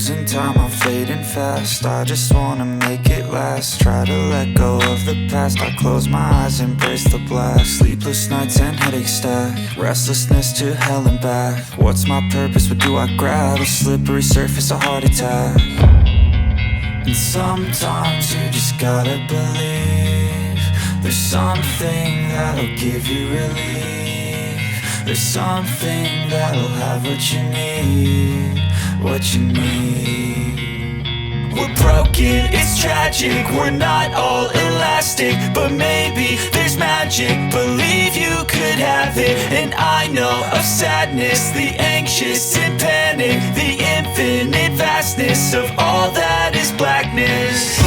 losing time, I'm fading fast. I just wanna make it last. Try to let go of the past. I close my eyes, embrace the blast. Sleepless nights and headaches stack. Restlessness to hell and back. What's my purpose, what do I grab? A slippery surface, a heart attack. And sometimes you just gotta believe there's something that'll give you relief. There's something that'll have what you need, what you need. We're broken, it's tragic, we're not all elastic, but maybe there's magic. Believe you could have it. And I know of sadness, the anxious and panic, the infinite vastness of all that is blackness.